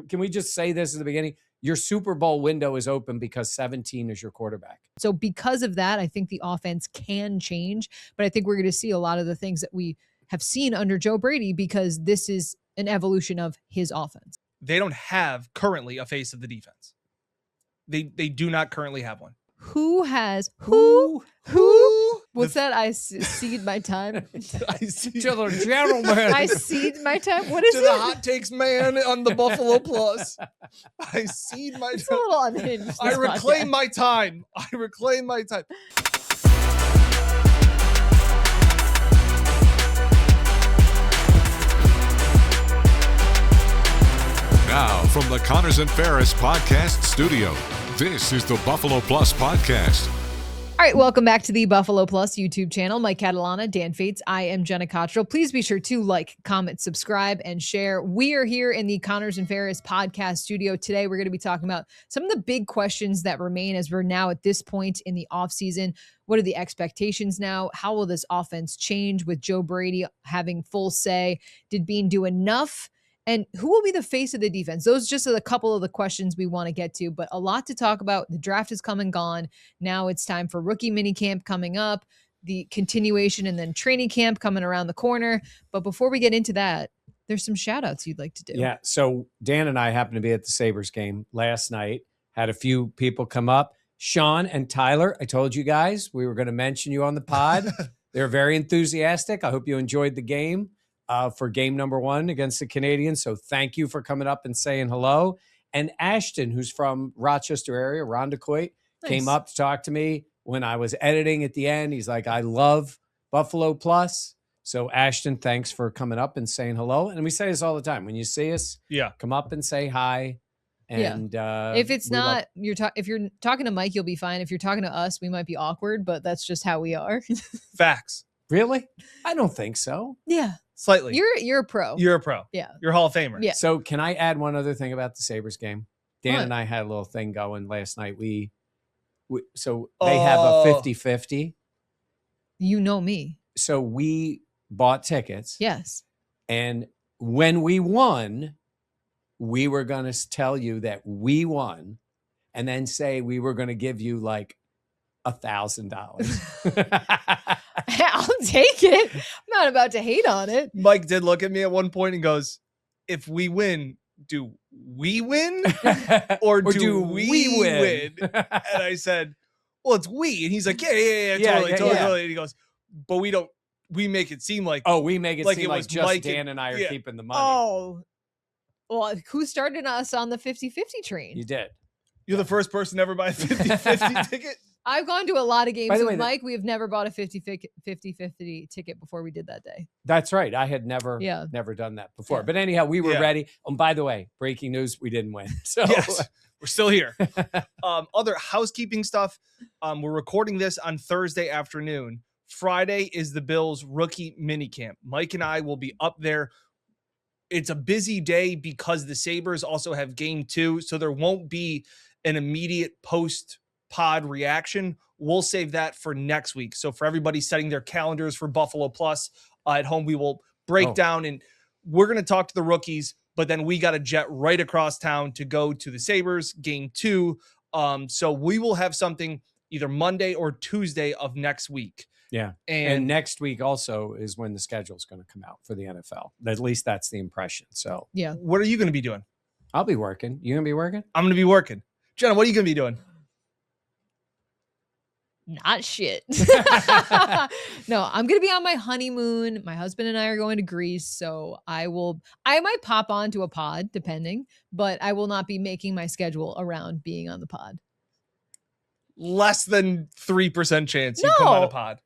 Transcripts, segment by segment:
Can we just say this at the beginning? Your Super Bowl window is open because 17 is your quarterback. So because of that, I think the offense can change, but I think we're going to see a lot of the things that we have seen under Joe Brady because this is an evolution of his offense. They don't have currently a face of the defense. They do not currently have one. Who? What's that? I cede my time. I see To the gentleman. I cede my time. What is to it? the hot takes man on the Buffalo Plus. I cede my It's a time. little unhinged. I reclaim my time. I reclaim my time. Now, from the Connors and Ferris podcast studio, this is the Buffalo Plus podcast. All right, welcome back to the Buffalo Plus YouTube channel. Mike Catalana, Dan Fates. I am Jenna Cottrell. Please be sure to like, comment, subscribe, and share. We are here in the Connors and Ferris podcast studio. Today, we're going to be talking about some of the big questions that remain as we're now at this point in the offseason. What are the expectations now? How will this offense change with Joe Brady having full say? Did Beane do enough? And who will be the face of the defense? Those just are a couple of the questions we want to get to, but a lot to talk about. The draft is come and gone. Now it's time for rookie minicamp coming up, the continuation, and then training camp coming around the corner. But before we get into that, there's some shout outs you'd like to do. Yeah. So Dan and I happened to be at the Sabres game last night. Had a few people come up. Sean and Tyler, I told you guys we were going to mention you on the pod. They're very enthusiastic. I hope you enjoyed the game. For game number 1 against the Canadians. So thank you for coming up and saying hello. And Ashton, who's from Rochester area, Rondequoit, came up to talk to me when I was editing at the end. He's like, I love Buffalo Plus. So Ashton, thanks for coming up and saying hello. And we say this all the time. When you see us, come up and say hi. And if it's not, if you're talking to Mike, you'll be fine. If you're talking to us, we might be awkward, but that's just how we are. Facts. Really? I don't think so. Yeah. Slightly. You're a pro. You're a pro. Yeah. You're a Hall of Famer. Yeah. So can I add one other thing about the Sabres game? Dan What? and I had a little thing going last night. So they have a 50-50. You know me. So we bought tickets. Yes. And when we won, we were going to tell you that we won and then say we were going to give you like $1,000. I'll take it. I'm not about to hate on it. Mike did look at me at one point and goes, if we win, do we win? Or do we win? And I said, well, it's we. And he's like, yeah, totally. And he goes, but we make it seem like. Oh, we make it seem like just Mike Dan and I are keeping the money. Oh, well, who started us on the 50-50 train? You did. You're the first person to ever buy a 50-50 ticket? I've gone to a lot of games By the with way, Mike. We have never bought a 50-50 ticket before we did that day. That's right. I had never done that before. Yeah. But anyhow, we were ready. And by the way, breaking news, we didn't win. So yes, we're still here. Other housekeeping stuff. We're recording this on Thursday afternoon. Friday is the Bills rookie minicamp. Mike and I will be up there. It's a busy day because the Sabres also have game 2. So there won't be an immediate post-pod reaction. We'll save that for next week. So for everybody setting their calendars for Buffalo Plus at home, we will break down and we're going to talk to the rookies, but then we got to jet right across town to go to the Sabres game 2. So we will have something either Monday or Tuesday of next week. Yeah. And next week also is when the schedule is going to come out for the NFL. At least that's the impression. So yeah. What are you going to be doing? I'll be working. You going to be working? I'm going to be working. Jenna, what are you going to be doing? Not shit. No, I'm going to be on my honeymoon. My husband and I are going to Greece. So I might pop onto a pod depending, but I will not be making my schedule around being on the pod. Less than 3% chance you come on a pod.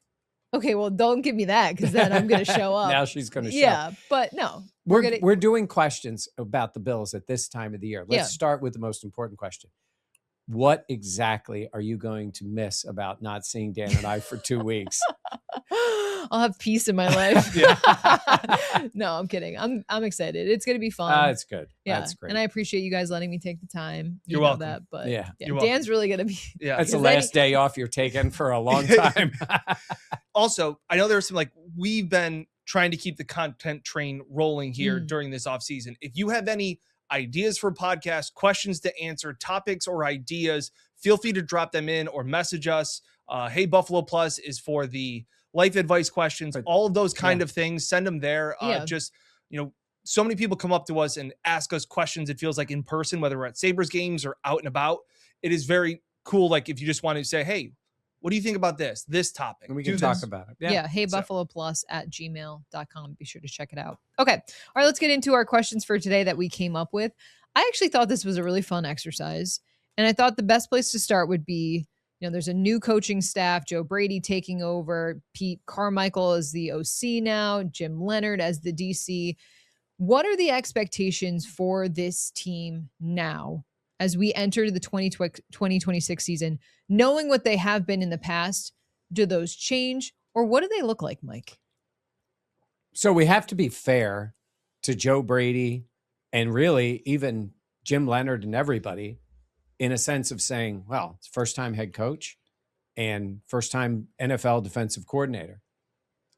Okay, well, don't give me that because then I'm going to show up. Now she's going to show. Yeah, but no. We're doing questions about the Bills at this time of the year. Let's start with the most important question. What exactly are you going to miss about not seeing Dan and I for 2 weeks? I'll have peace in my life. No, I'm kidding. I'm excited. It's going to be fun. It's good. Yeah. That's great. And I appreciate you guys letting me take the time. You're welcome. That, but yeah. Dan's really going to be. Yeah. That's the last day off you're taking for a long time. Also, I know there's some we've been trying to keep the content train rolling here during this off season. If you have any ideas for podcasts, questions to answer, topics or ideas, feel free to drop them in or message us. Hey, Buffalo Plus is for the life advice questions, all of those kind of things. Send them there. Just, so many people come up to us and ask us questions. It feels like in person, whether we're at Sabres games or out and about. It is very cool. Like if you just want to say, hey, what do you think about this topic? And we can talk about it. Yeah. Hey, buffaloplus@gmail.com. Be sure to check it out. Okay. All right. Let's get into our questions for today that we came up with. I actually thought this was a really fun exercise. And I thought the best place to start would be, there's a new coaching staff, Joe Brady taking over, Pete Carmichael as the OC now, Jim Leonard as the DC. What are the expectations for this team now as we enter the 2026 season, knowing what they have been in the past? Do those change, or what do they look like, Mike? So we have to be fair to Joe Brady and really even Jim Leonard and everybody in a sense of saying, well, it's first-time head coach and first-time NFL defensive coordinator.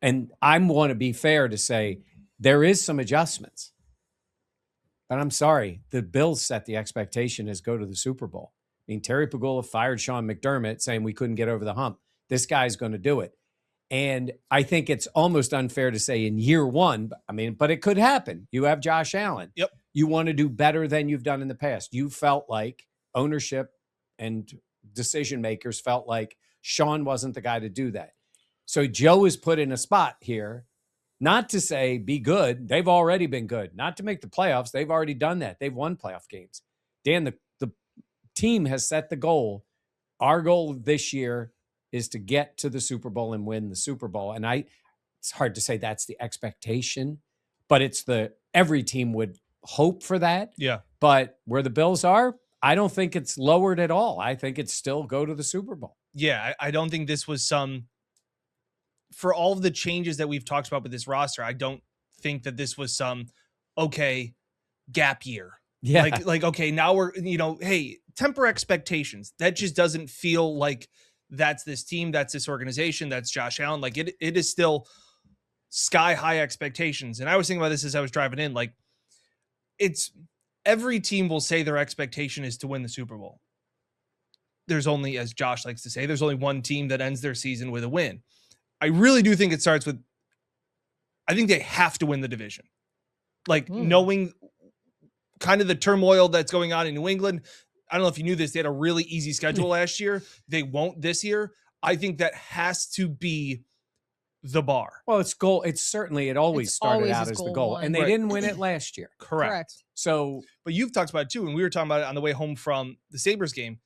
And I want to be fair to say there is some adjustments. But I'm sorry, the Bills set the expectation as go to the Super Bowl. I mean, Terry Pagula fired Sean McDermott saying we couldn't get over the hump. This guy's going to do it. And I think it's almost unfair to say in year one, but it could happen. You have Josh Allen. Yep. You want to do better than you've done in the past. You felt like ownership and decision makers felt like Sean wasn't the guy to do that. So Joe is put in a spot here, not to say be good. They've already been good. Not to make the playoffs. They've already done that. They've won playoff games. Dan, the team has set the goal. Our goal this year is to get to the Super Bowl and win the Super Bowl. And it's hard to say that's the expectation, but every team would hope for that. Yeah. But where the Bills are, I don't think it's lowered at all. I think it's still go to the Super Bowl. Yeah. I don't think this was for all of the changes that we've talked about with this roster, I don't think that this was gap year. Yeah. Like, okay, now we're, hey, temper expectations. That just doesn't feel like that's this team, that's this organization, that's Josh Allen. Like it is still sky high expectations. And I was thinking about this as I was driving in, like it's every team will say their expectation is to win the Super Bowl. There's only, as Josh likes to say, there's only one team that ends their season with a win. I really do think it starts with, I think they have to win the division. Like knowing kind of the turmoil that's going on in New England. I don't know if you knew this. They had a really easy schedule last year. They won't this year. I think that has to be the bar. Well, it's goal. It's certainly, it always started out as the goal. one. And they didn't win it last year. Correct. So, but you've talked about it too. And we were talking about it on the way home from the Sabres game.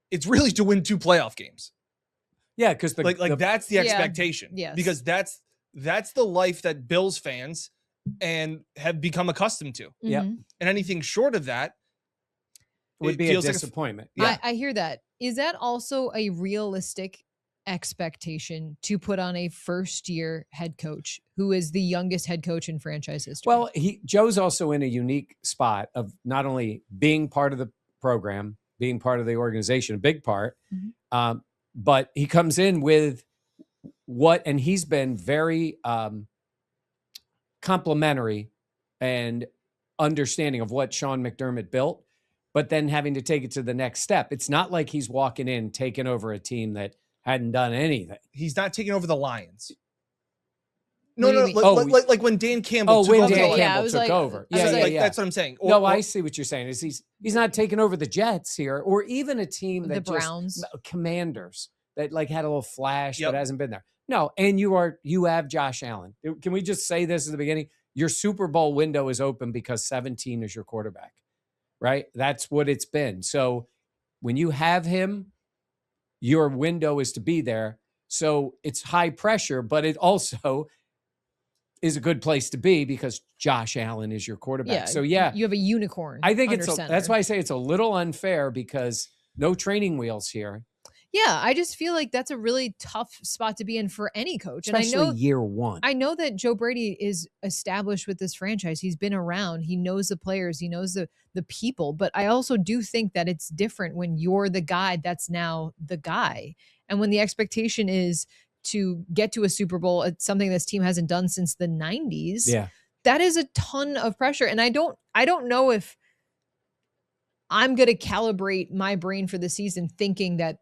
It's really to win 2 playoff games. Yeah. Cause that's the expectation. Yes. Because that's the life that Bills fans and have become accustomed to. Yeah. Mm-hmm. And anything short of that would be a disappointment. I hear that. Is that also a realistic expectation to put on a first-year head coach who is the youngest head coach in franchise history? Well, Joe's also in a unique spot of not only being part of the program, being part of the organization, a big part, but he comes in with and he's been very complimentary and understanding of what Sean McDermott built, but then having to take it to the next step. It's not like he's walking in, taking over a team that hadn't done anything. He's not taking over the Lions. No, like when Dan Campbell took over. Took over. Yeah. That's what I'm saying. I see what you're saying. Is he's not taking over the Jets here, or even a team that the Browns, Commanders that had a little flash but hasn't been there. No, and you have Josh Allen. Can we just say this at the beginning? Your Super Bowl window is open because 17 is your quarterback, right? That's what it's been. So when you have him, your window is to be there. So it's high pressure, but it also is a good place to be because Josh Allen is your quarterback. Yeah, so you have a unicorn. I think that's why I say it's a little unfair because no training wheels here. Yeah, I just feel like that's a really tough spot to be in for any coach. Especially and I know year one. I know that Joe Brady is established with this franchise. He's been around. He knows the players. He knows the people. But I also do think that it's different when you're the guy that's now the guy. And when the expectation is to get to a Super Bowl, it's something this team hasn't done since the 90s. Yeah. that is a ton of pressure. And I don't know if I'm going to calibrate my brain for the season thinking that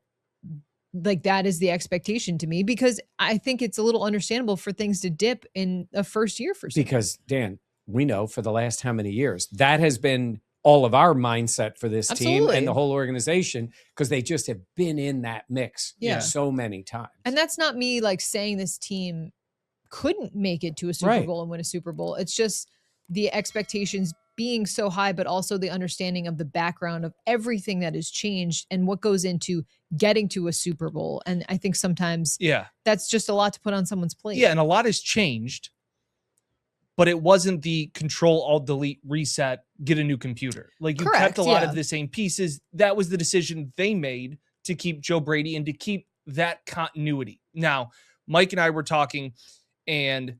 like that is the expectation to me, because I think it's a little understandable for things to dip in a first year for somebody. Because Dan, we know for the last how many years that has been all of our mindset for this team Absolutely. and the whole organization, because they just have been in that mix so many times. And that's not me like saying this team couldn't make it to a Super Bowl and win a Super Bowl. It's just the expectations being so high, but also the understanding of the background of everything that has changed and what goes into getting to a Super Bowl. And I think sometimes that's just a lot to put on someone's plate. Yeah, and a lot has changed, but it wasn't the control, alt, delete, reset, get a new computer. Like you kept a lot of the same pieces. That was the decision they made to keep Joe Brady and to keep that continuity. Now, Mike and I were talking, and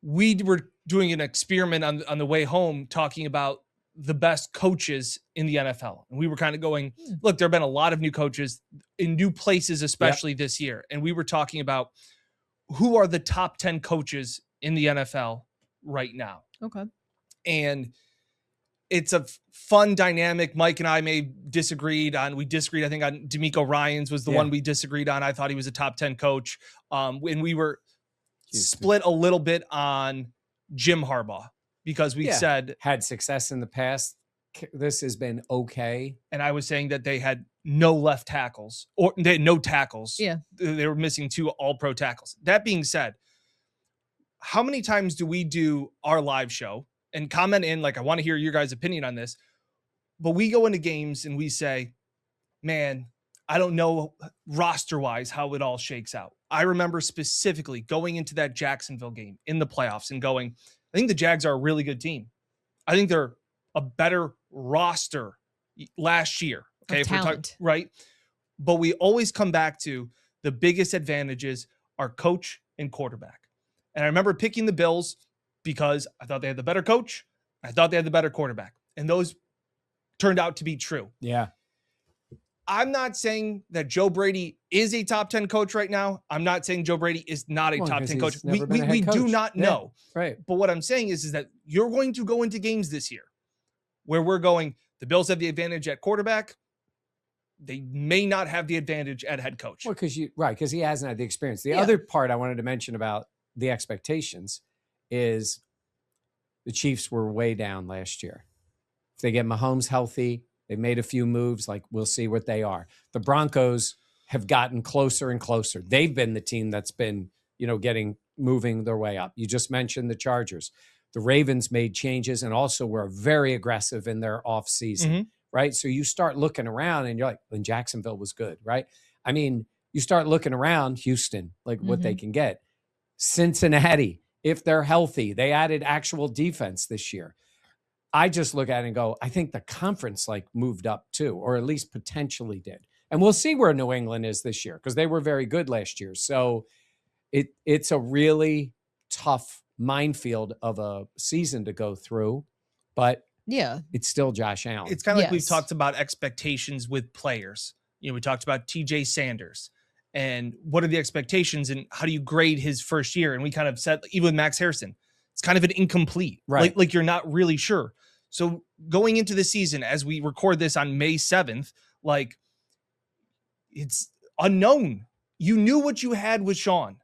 we were doing an experiment on the way home talking about the best coaches in the NFL. And we were kind of going, look, there have been a lot of new coaches in new places, especially this year. And we were talking about who are the top 10 coaches in the NFL right now. Okay. And it's a fun dynamic. Mike and I disagreed, I think, on D'Amico Ryans was the one we disagreed on. I thought he was a top 10 coach. And we were split a little bit on Jim Harbaugh, because we said had success in the past. This has been okay. And I was saying that they had no left tackles, or they had no tackles. Yeah. They were missing 2 all-pro tackles. That being said, how many times do we do our live show and comment in, like, I want to hear your guys' opinion on this, but we go into games and we say, man, I don't know roster-wise how it all shakes out. I remember specifically going into that Jacksonville game in the playoffs and going, I think the Jags are a really good team. I think they're a better roster last year. Okay, if we're talking, right? But we always come back to the biggest advantages are coach and quarterback. And I remember picking the Bills because I thought they had the better coach. I thought they had the better quarterback. And those turned out to be true. Yeah. I'm not saying that Joe Brady is a top 10 coach right now. I'm not saying Joe Brady is not a top 10 coach. We do not know. Right. But what I'm saying is that you're going to go into games this year where we're going, the Bills have the advantage at quarterback. They may not have the advantage at head coach. Well, because he hasn't had the experience. The other part I wanted to mention about the expectations is the Chiefs were way down last year. If they get Mahomes healthy, they made a few moves, like we'll see what they are. The Broncos have gotten closer and closer. They've been the team that's been, moving their way up. You just mentioned the Chargers. The Ravens made changes and also were very aggressive in their offseason, right? So you start looking around and you're like, when Jacksonville was good, right? I mean, you start looking around Houston, like what they can get. Cincinnati, if they're healthy, they added actual defense this year. I just look at it and go, I think the conference moved up too, or at least potentially did. And we'll see where New England is this year because they were very good last year. So it's a really tough minefield of a season to go through, but it's still Josh Allen. It's kind of like we've talked about expectations with players. We talked about TJ Sanders and what are the expectations and how do you grade his first year? And we kind of said, even with Max Harrison, it's kind of an incomplete, right? Like you're not really sure. So going into the season, as we record this on May 7th, it's unknown. You knew what you had with Sean,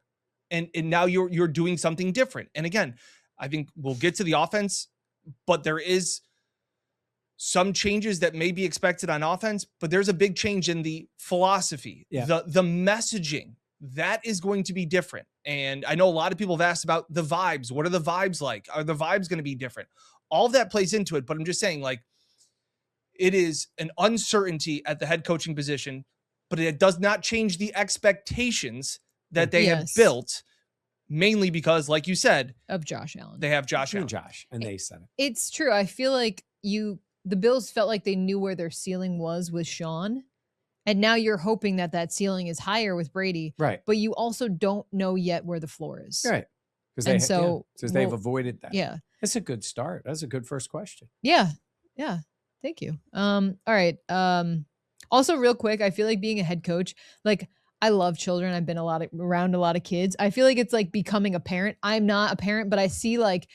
and now you're doing something different. And again, I think we'll get to the offense, but there is some changes that may be expected on offense, but there's a big change in the philosophy, the messaging. That is going to be different. And I know a lot of people have asked about the vibes. What are the vibes like? Are the vibes going to be different? All of that plays into it, but I'm just saying, it is an uncertainty at the head coaching position, but it does not change the expectations that they have built, mainly because, like you said, of Josh Allen. They have Josh Allen. And they said it. It's true. I feel like the Bills felt like they knew where their ceiling was with Sean. And now you're hoping that ceiling is higher with Brady. Right. But you also don't know yet where the floor is. Right. Because they've avoided that. Yeah. It's a good start. That's a good first question. Yeah. Yeah. Thank you. All right. Also real quick, I feel like being a head coach, I love children. I've been around a lot of kids. I feel like it's like becoming a parent. I'm not a parent, but I feel like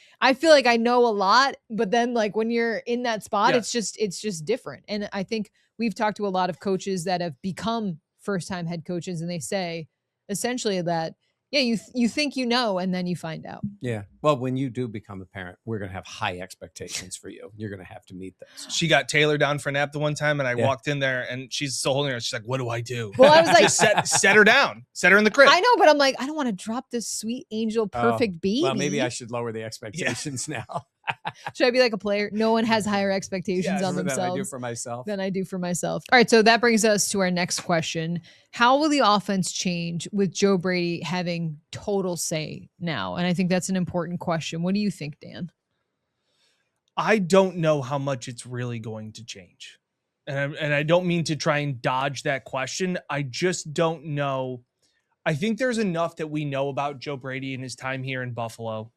I know a lot, but then like when you're in that spot, Yes. it's just different. And I think we've talked to a lot of coaches that have become first-time head coaches, and they say essentially that, yeah, you think you know, and then you find out. Yeah. Well, when you do become a parent, we're going to have high expectations for you. You're going to have to meet those. She got Taylor down for a nap the one time, and I Yeah. walked in there, and she's still holding her. She's like, "What do I do?" Well, I was like, Just set her down, set her in the crib. I know, but I'm like, I don't want to drop this sweet angel perfect baby. Well, maybe I should lower the expectations now. Should I be like a player? No one has higher expectations Yes. on Than I do themselves for myself. than I do for myself. All right, so that brings us to our next question. How will the offense change with Joe Brady having total say now? And I think that's an important question. What do you think, Dan? I don't know how much it's really going to change. And I don't mean to try and dodge that question. I just don't know. I think there's enough that we know about Joe Brady and his time here in Buffalo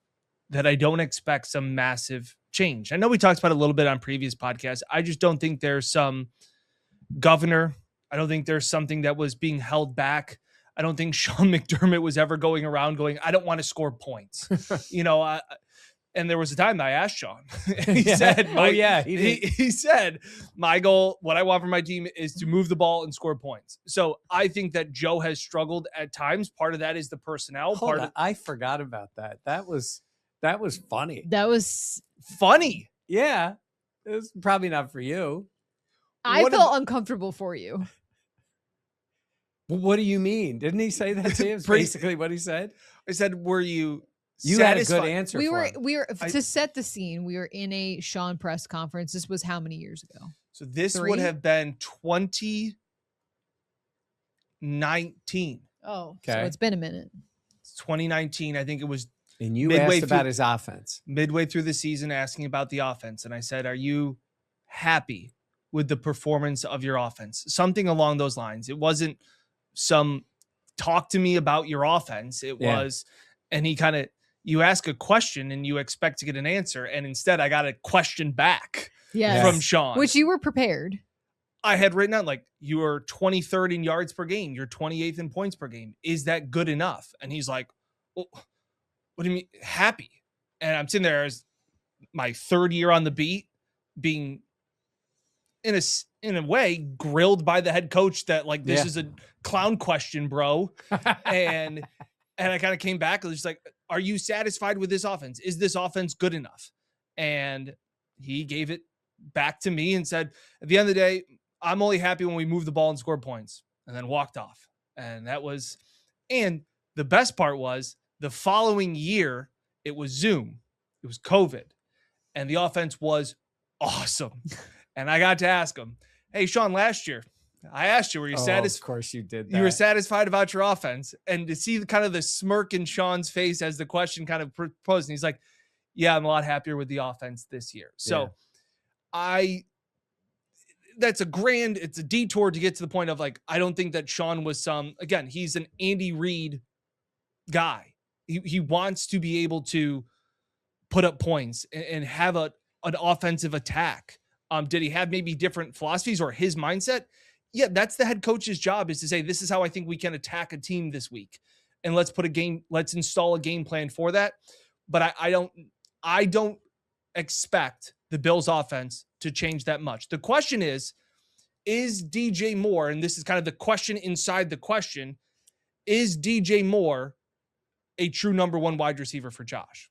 that I don't expect some massive change. I know we talked about it a little bit on previous podcasts. I just don't think there's some governor. I don't think there's something that was being held back. I don't think Sean McDermott was ever going around going, I don't want to score points. And there was a time I asked Sean. He said, he said, my goal, what I want from my team is to move the ball and score points. So I think that Joe has struggled at times. Part of that is the personnel. I forgot about that. That was funny. That was funny. Yeah. It was probably not for you. I felt uncomfortable for you. What do you mean? Didn't he say that to you? It's basically what he said. I said, were you had a good answer. We were to set the scene. We were in a Sean press conference. This was how many years ago? So this 3? would have been 2019. Oh, okay. So it's been a minute. It's 2019. I think it was. And you asked about his offense. Midway through the season, asking about the offense. And I said, are you happy with the performance of your offense? Something along those lines. It wasn't some talk to me about your offense. It was, and he kind of, you ask a question and you expect to get an answer. And instead I got a question back from Sean. Which you were prepared. I had written out like, you are 23rd in yards per game. You're 28th in points per game. Is that good enough? And he's like, well, what do you mean happy? And I'm sitting there as my third year on the beat, being in a way grilled by the head coach that like, this is a clown question, bro. and I kind of came back and was just like, are you satisfied with this offense? Is this offense good enough? And he gave it back to me and said, at the end of the day, I'm only happy when we move the ball and score points, and then walked off. And and the best part was the following year, it was Zoom, it was COVID, and the offense was awesome. And I got to ask him, hey, Sean, last year, I asked you, were you satisfied? Of course you did that. You were satisfied about your offense. And to see kind of the smirk in Sean's face as the question kind of proposed, and he's like, yeah, I'm a lot happier with the offense this year. So it's a detour to get to the point of like, I don't think that Sean was again, he's an Andy Reid guy. He wants to be able to put up points and have an offensive attack. Did he have maybe different philosophies or his mindset? Yeah, that's the head coach's job, is to say, this is how I think we can attack a team this week. And let's install a game plan for that. But I don't expect the Bills offense to change that much. The question is DJ Moore, and this is kind of the question inside the question, is DJ Moore a true number one wide receiver for Josh?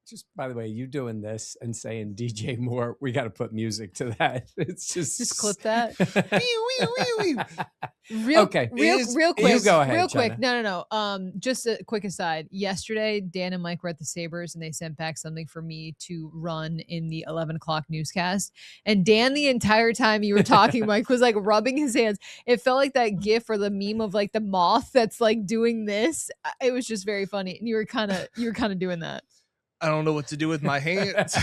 Just by the way, you doing this and saying DJ Moore, we got to put music to that. It's just clip that. Real quick. You go ahead, real quick. Jenna. No. Just a quick aside. Yesterday, Dan and Mike were at the Sabres, and they sent back something for me to run in the 11 o'clock newscast. And Dan, the entire time you were talking, Mike was like rubbing his hands. It felt like that GIF or the meme of like the moth that's like doing this. It was just very funny, and you were kind of doing that. I don't know what to do with my hands.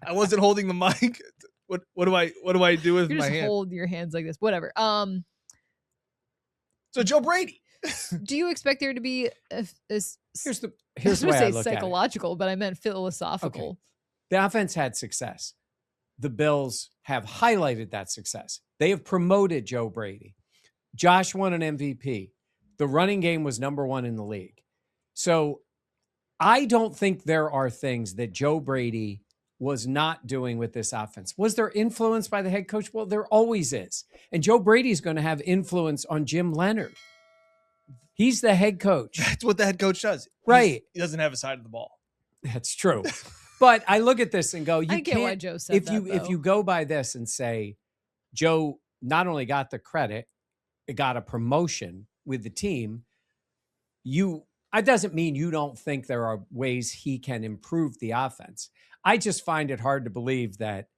I wasn't holding the mic. What do I do with my hands? Hold your hands like this. Whatever. So Joe Brady. Do you expect there to be here's the way I look psychological, but I meant philosophical. Okay. The offense had success. The Bills have highlighted that success. They have promoted Joe Brady. Josh won an MVP. The running game was number 1 in the league. So I don't think there are things that Joe Brady was not doing with this offense. Was there influence by the head coach? Well, there always is. And Joe Brady's going to have influence on Jim Leonard. He's the head coach. That's what the head coach does. Right. He doesn't have a side of the ball. That's true. But I look at this and go, I get why Joe said if you go by this and say Joe not only got the credit, it got a promotion with the team, it doesn't mean you don't think there are ways he can improve the offense. I just find it hard to believe that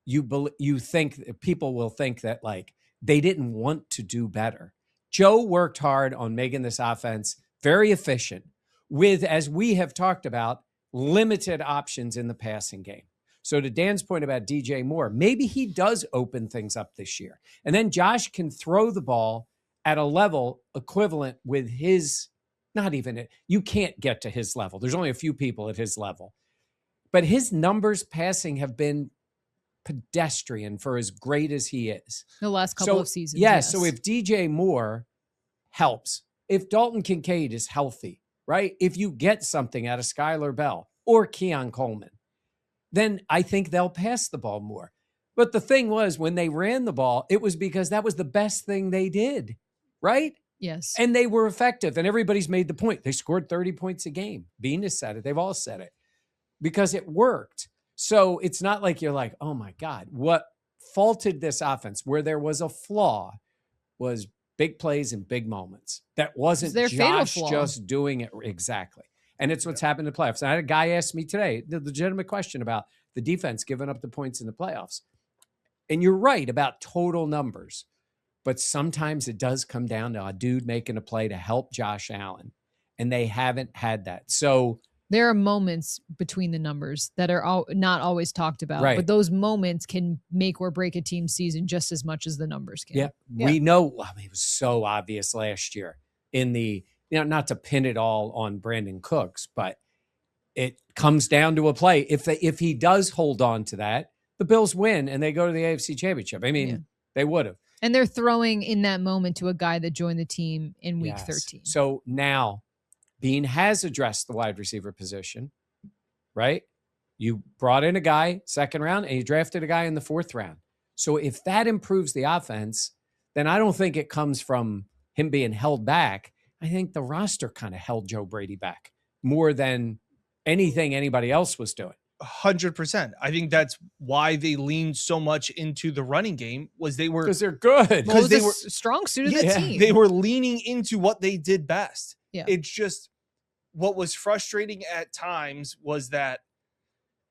you think people will think that like they didn't want to do better. Joe worked hard on making this offense very efficient with, as we have talked about, limited options in the passing game. So to Dan's point about DJ Moore, maybe he does open things up this year. And then Josh can throw the ball at a level equivalent with his, not even it. You can't get to his level. There's only a few people at his level. But his numbers passing have been pedestrian for as great as he is. The last couple of seasons. Yes. So if DJ Moore helps, if Dalton Kincaid is healthy, right? If you get something out of Skylar Bell or Keon Coleman, then I think they'll pass the ball more. But the thing was, when they ran the ball, it was because that was the best thing they did, right? Yes. And they were effective. And everybody's made the point. They scored 30 points a game. Beane has said it. They've all said it. Because it worked. So it's not like you're like, oh my God, what faulted this offense where there was a flaw was big plays and big moments. That wasn't Josh just doing it exactly. And it's what's happened in the playoffs. And I had a guy ask me today, the legitimate question about the defense giving up the points in the playoffs. And you're right about total numbers. But sometimes it does come down to a dude making a play to help Josh Allen. And they haven't had that. So there are moments between the numbers that are not always talked about, right. But those moments can make or break a team's season just as much as the numbers can. Yeah. We know, I mean, it was so obvious last year in the, not to pin it all on Brandon Cooks, but it comes down to a play. If he does hold on to that, the Bills win and they go to the AFC Championship. I mean, they would have. And they're throwing in that moment to a guy that joined the team in week 13. So now Beane has addressed the wide receiver position, right? You brought in a guy second round and you drafted a guy in the 4th round. So if that improves the offense, then I don't think it comes from him being held back. I think the roster kind of held Joe Brady back more than anything anybody else was doing. 100%. I think that's why they leaned so much into the running game was because they're good. Because they were strong suit of the team. They were leaning into what they did best. Yeah. It's just what was frustrating at times was that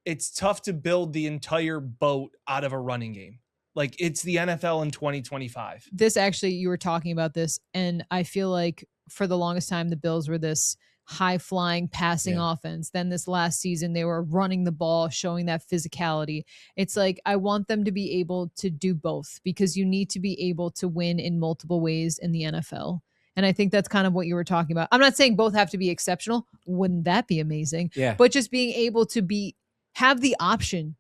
it's tough to build the entire boat out of a running game. Like it's the NFL in 2025. This actually, you were talking about this, and I feel like for the longest time, the Bills were this high-flying passing offense. Then this last season, they were running the ball, showing that physicality. It's like, I want them to be able to do both because you need to be able to win in multiple ways in the NFL. And I think that's kind of what you were talking about. I'm not saying both have to be exceptional. Wouldn't that be amazing? Yeah. But just being able to have the option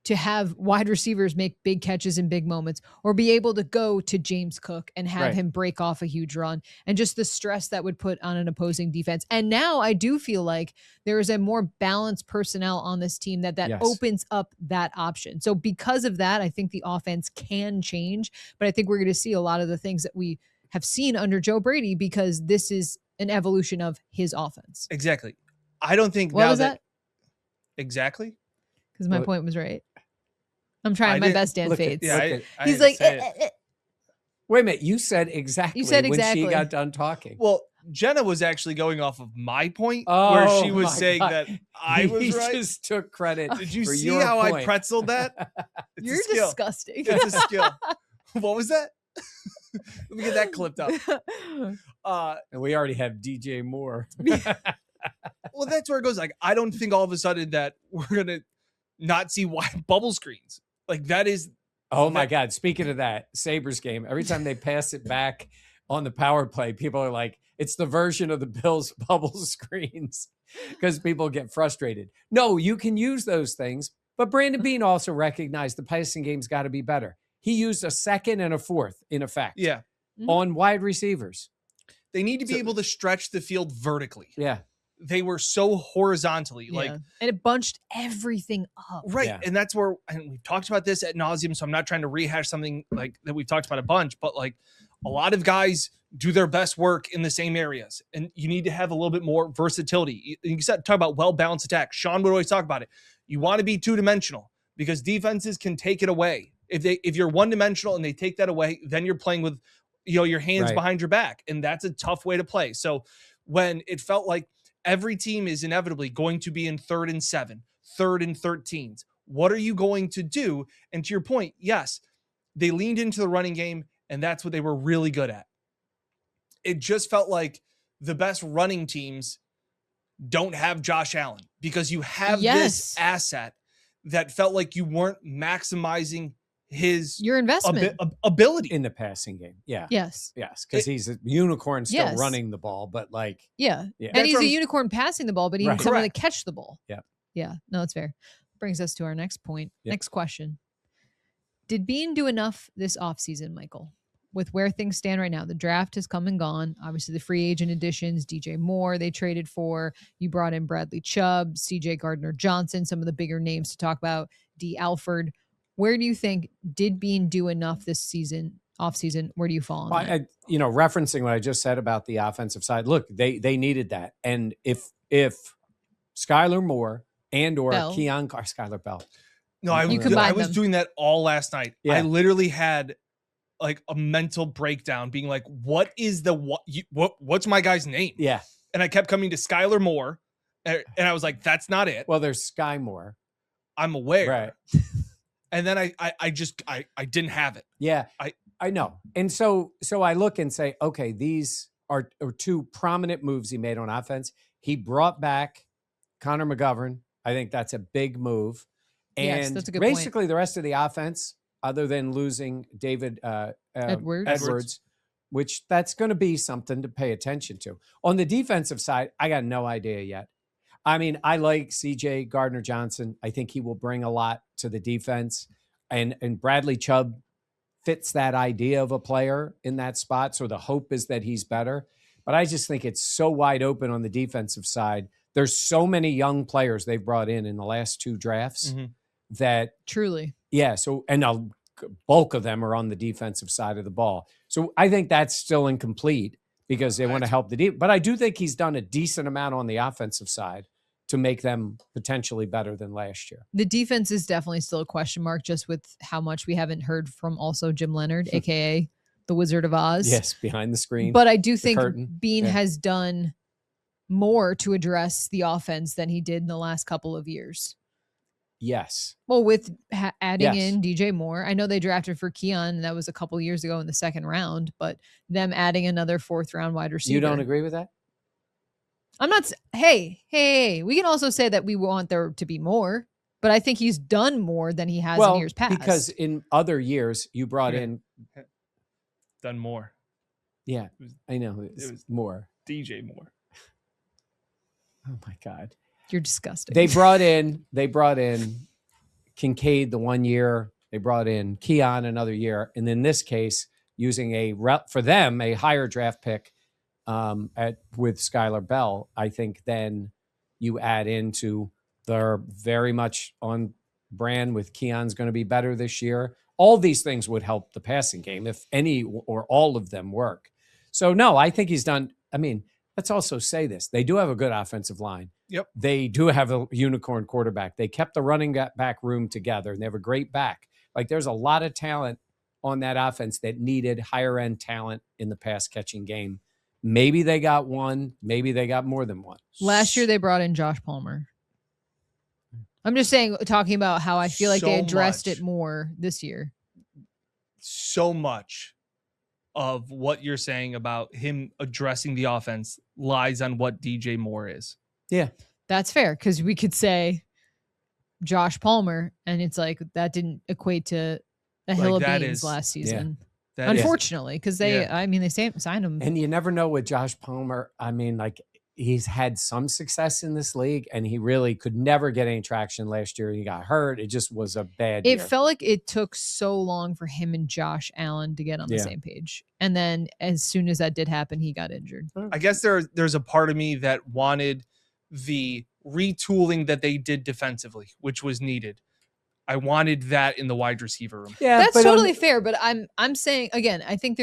to have wide receivers make big catches in big moments, or be able to go to James Cook and have him break off a huge run, and just the stress that would put on an opposing defense. And now I do feel like there is a more balanced personnel on this team that opens up that option. So because of that, I think the offense can change, but I think we're going to see a lot of the things that we have seen under Joe Brady because this is an evolution of his offense. Exactly. I don't think what was that? Exactly. Because my point was right. I'm trying my best, Dan Fates. Yeah, he's like, wait a minute. You said exactly. You said exactly when she got done talking. Well, Jenna was actually going off of my point where she was saying that I was right. He just took credit. Did you for see your how point. I pretzeled that? You're disgusting. It's a skill. What was that? Let me get that clipped up. And we already have DJ Moore. Well, that's where it goes. Like, I don't think all of a sudden that we're going to not see wide bubble screens. Like that is. Oh my God. Speaking of that Sabres game, every time they pass it back on the power play, people are like, it's the version of the Bills bubble screens because people get frustrated. No, you can use those things. But Brandon Beane also recognized the passing game's got to be better. He used a second and a fourth in effect. Yeah. On wide receivers. They need to be able to stretch the field vertically. Yeah. They were so horizontally, like, and it bunched everything up. right. Yeah. And that's where, and we've talked about this ad nauseum, so I'm not trying to rehash something like that we've talked about a bunch, but like a lot of guys do their best work in the same areas, and you need to have a little bit more versatility. You said, talk about well-balanced attack. Sean would always talk about it. You want to be two-dimensional because defenses can take it away. If you're one-dimensional and they take that away, then you're playing with, your hands behind your back, and that's a tough way to play. So when it felt like every team is inevitably going to be in 3rd and 7, 3rd and 13s, what are you going to do? And to your point, yes, they leaned into the running game, and that's what they were really good at. It just felt like the best running teams don't have Josh Allen because you have this asset that felt like you weren't maximizing your investment ability in the passing game. Yeah. Yes. Because he's a unicorn still running the ball, but like, and he's a unicorn passing the ball, but he needs someone to catch the ball. Yeah. No, that's fair. Brings us to our next point. Next question. Did Beane do enough this offseason, Michael? With where things stand right now, the draft has come and gone. Obviously, the free agent additions, DJ Moore, they traded for. You brought in Bradley Chubb, CJ Gardner-Johnson, some of the bigger names to talk about, D. Alford. Where do you think, did Beane do enough this season, offseason? Where do you fall on that? Referencing what I just said about the offensive side, look, they needed that. And if Skylar Moore and or Skylar Bell. No, I was doing that all last night. Yeah. I literally had like a mental breakdown being like, what's my guy's name? Yeah. And I kept coming to Skylar Moore and I was like, that's not it. Well, there's Sky Moore. I'm aware. Right. And then I didn't have it. Yeah. I know. And so I look and say, okay, these are two prominent moves he made on offense. He brought back Connor McGovern. I think that's a big move. And that's a good basically point. The rest of the offense, other than losing David Edwards, which that's going to be something to pay attention to. On the defensive side, I got no idea yet. I mean, I like CJ Gardner-Johnson. I think he will bring a lot to the defense. And Bradley Chubb fits that idea of a player in that spot. So the hope is that he's better. But I just think it's so wide open on the defensive side. There's so many young players they've brought in the last 2 drafts that truly. Yeah. So, and a bulk of them are on the defensive side of the ball. So I think that's still incomplete because they want to help the deep. But I do think he's done a decent amount on the offensive side to make them potentially better than last year. The defense is definitely still a question mark, just with how much we haven't heard from also Jim Leonard, aka the Wizard of Oz. Yes, behind the screen. But I do think Beane has done more to address the offense than he did in the last couple of years. Yes. Well, with adding in DJ Moore, I know they drafted for Keon. That was a couple years ago in the 2nd round, but them adding another 4th round wide receiver. You don't agree with that? I'm not. Hey, we can also say that we want there to be more, but I think he's done more than he has in years past. Because in other years, you brought in. Done more. Yeah, I know. It was more. DJ Moore. Oh my God. You're disgusting. They brought in Kincaid the 1 year. They brought in Keon another year. And in this case, using a higher draft pick with Skylar Bell, I think then you add into they're very much on brand with Keon's going to be better this year. All these things would help the passing game if any or all of them work. So no, I think he's done. I mean, let's also say this. They do have a good offensive line. Yep. They do have a unicorn quarterback. They kept the running back room together, and they have a great back. Like, there's a lot of talent on that offense that needed higher end talent in the pass catching game. Maybe they got one. Maybe they got more than one. Last year, they brought in Josh Palmer. I'm just talking about how I feel like they addressed it more this year. So much of what you're saying about him addressing the offense lies on what DJ Moore is. Yeah. That's fair, because we could say Josh Palmer, and it's like that didn't equate to a hill of beans last season. Unfortunately, because they signed him. And you never know with Josh Palmer. I mean, like, he's had some success in this league, and he really could never get any traction last year. He got hurt. It just was a bad year. It felt like it took so long for him and Josh Allen to get on the same page. And then as soon as that did happen, he got injured. I guess there's a part of me that wanted the retooling that they did defensively, which was needed. I wanted that in the wide receiver room. Yeah, that's totally fair. But I'm saying, again, I think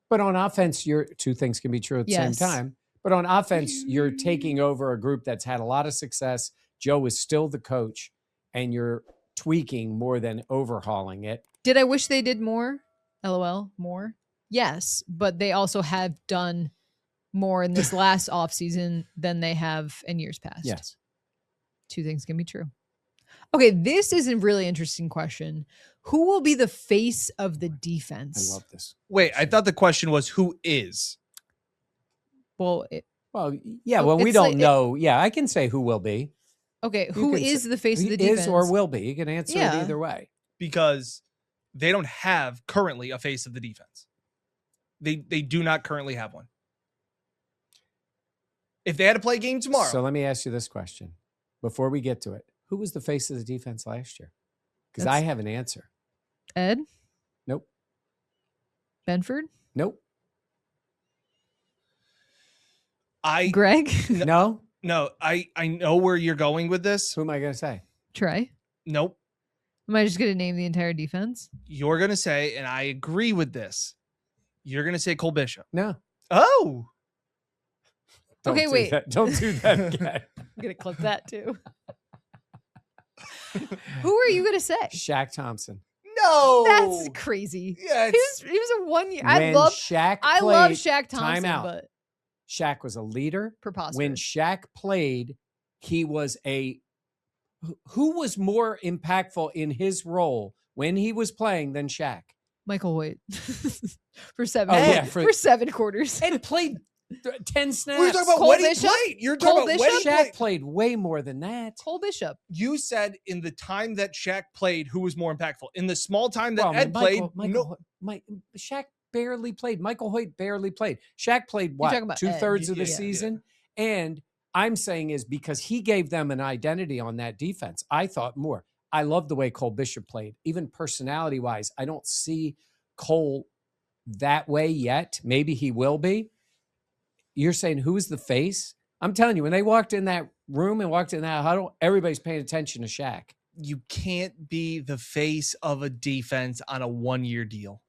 But on offense, two things can be true at the same time. But on offense, you're taking over a group that's had a lot of success. Joe is still the coach, and you're tweaking more than overhauling it. Did I wish they did more? LOL, more? Yes, but they also have done more in this last offseason than they have in years past. Yes. Two things can be true. Okay, this is a really interesting question. Who will be the face of the defense? I love this. Wait, I thought the question was who is? Well, we don't know. I can say who will be. Okay, who is the face of the defense? Is or will be. You can answer it either way. Because they don't have currently a face of the defense. They do not currently have one. If they had to play a game tomorrow. So let me ask you this question before we get to it. Who was the face of the defense last year? Because I have an answer. Ed? Nope. Benford? Nope. Greg? No. No, I know where you're going with this. Who am I going to say? Trey? Nope. Am I just going to name the entire defense? You're going to say, and I agree with this, you're going to say Cole Bishop. No. Oh. Okay, wait. Don't do that again. I'm going to clip that too. Who are you going to say? Shaq Thompson. No. That's crazy. Yeah, he was a 1 year. I When love Shaq I played, love Shaq Thompson, time out. but Shaq was a leader. preposterous. When Shaq played, he was who was more impactful in his role when he was playing than Shaq? Michael Hoyt for 7 for 7 quarters. And played 10 snaps. We're talking about Cole when Bishop? he played. You're Cole talking about when he Bishop? Shaq played. played way more than that. Cole Bishop. You said in the time that Shaq played, who was more impactful? In the small time that Well, Ed played, no. Shaq barely played. Michael Hoyt barely played. Shaq played You're talking about 2/3 Ed. of the Yeah. season. And I'm saying is because he gave them an identity on that defense. I thought more. I love the way Cole Bishop played. Even personality wise, I don't see Cole that way yet. Maybe he will be. You're saying who's the face? I'm telling you, when they walked in that room and walked in that huddle, everybody's paying attention to Shaq. You can't be the face of a defense on a 1-year deal.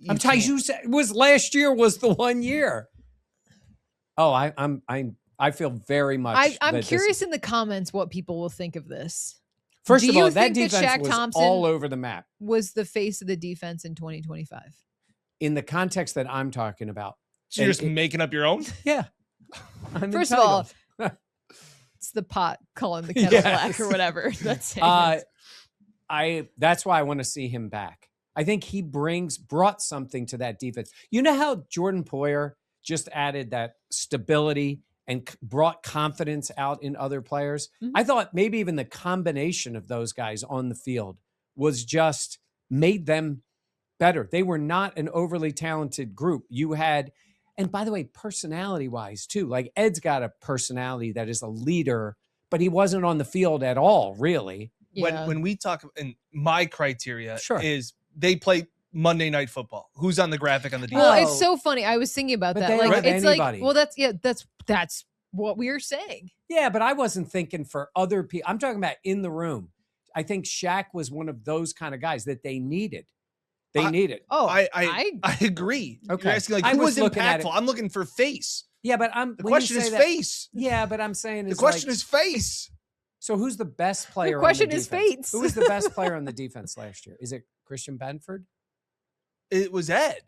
I'm telling you, it was last year was the 1 year. Oh, I feel very much. I'm curious in the comments what people will think of this. First Do of you all, that think that defense Shaq was Thompson all over the map. Was the face of the defense in 2025? In the context that I'm talking about. So you're just making up your own? Yeah. First of all, it's the pot calling the kettle black or whatever. That's that's why I want to see him back. I think he brought something to that defense. You know how Jordan Poyer just added that stability and brought confidence out in other players? Mm-hmm. I thought maybe even the combination of those guys on the field was just made them better. They were not an overly talented group. You had, and by the way, personality wise too, like Ed's got a personality that is a leader, but he wasn't on the field at all, really. Yeah. When we talk, and my criteria Sure. is they play Monday Night Football. Who's on the graphic on the defense? Well, it's so funny. I was thinking about But that. they Like, don't have it's anybody. like, well, that's what we were saying. Yeah, but I wasn't thinking for other people. I'm talking about in the room. I think Shaq was one of those kind of guys that they needed. They needed. Oh, I agree. Okay. You're asking like I who was was looking at impactful? it- I'm looking for face. Yeah, but The question is face. Yeah, but I'm saying The question is face. So who's the best player? question on the is defense? fates. Who was the best player on the defense last year? Is it Christian Benford? It was Ed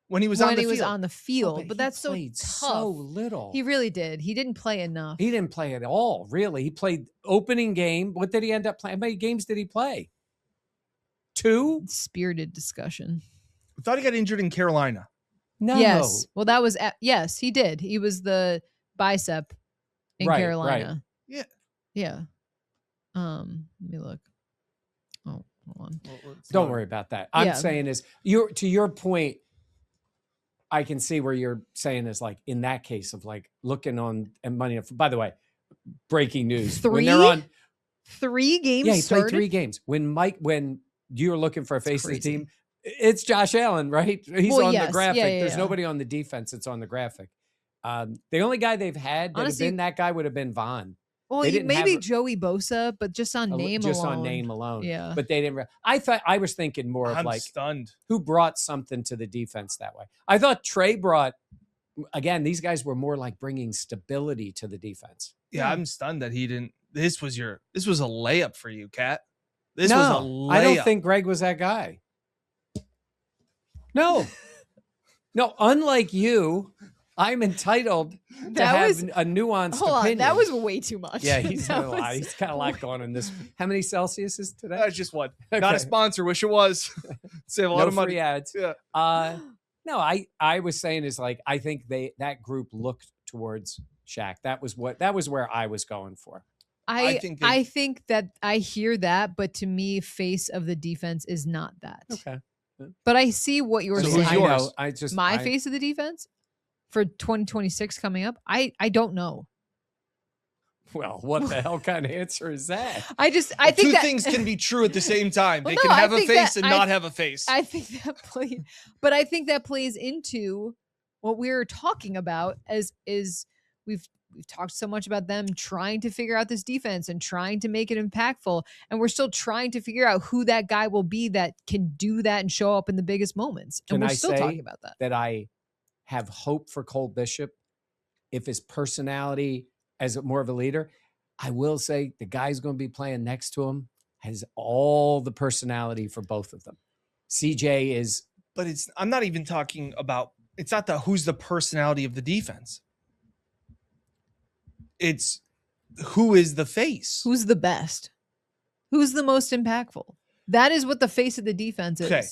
when he was on the field. on the field, but he that's so played tough. so little. He really did. He didn't play enough. He didn't play at all, really. He played opening game. What did he end up playing? How many games did he play? 2? Spirited discussion. I thought he got injured in Carolina. No. Yes. Well, that was yes, he did. He was the bicep in Right, Carolina. Yeah. Yeah. Let me look. Oh, hold on. Don't worry about that. I'm Yeah. saying is to your point, I can see where you're saying is like in that case of like looking on and money. By the way, breaking news. When they're on 3 games. Yeah, he started? played 3 games. When you were looking for a face of the crazy. team, it's Josh Allen, right? He's Well, on yes. the graphic. Yeah, There's yeah. nobody on the defense that's on the graphic. The only guy they've had that Honestly, had been that guy would have been Vaughn. Well, They didn't maybe have Joey Bosa, but just on name just alone. on name alone. Yeah. But they didn't. I was thinking more of I'm like stunned. who brought something to the defense that way. I thought Trey brought. Again, these guys were more like bringing stability to the defense. Yeah, I'm stunned that he didn't. This was a layup for you, Kat. This was a layup. I don't think Greg was that guy. No. No, unlike you, I'm entitled to have a nuanced Hold opinion. on, that was way too much. Yeah, he's That got a lot. was- He's got a lot going on this. How many Celsius is today? That's just one. Not Okay. a sponsor. Wish it was. Save a lot No of money. free ads. Yeah. No, I was saying is like I think that group looked towards Shaq. That was where I was going for. I think think that I hear that, but to me, face of the defense is not that. Okay. But I see what you were So saying. who's yours? I know. I just My face of the defense for 2026 coming up. I don't know. Well, what the hell kind of answer is that? I think Two that things can be true at the same time. Well, They no, can I have a think face that- and not have a face. I think that plays, but I think that plays into what we're talking about as is we've talked so much about them trying to figure out this defense and trying to make it impactful, and we're still trying to figure out who that guy will be that can do that and show up in the biggest moments. And Can we're I still say talking about that. That I have hope for Cole Bishop if his personality as more of a leader. I will say the guy's going to be playing next to him has all the personality for both of them. CJ is, But I'm not even talking about, it's not who's the personality of the defense. It's who is the face. Who's the best? Who's the most impactful? That is what the face of the defense is. Okay.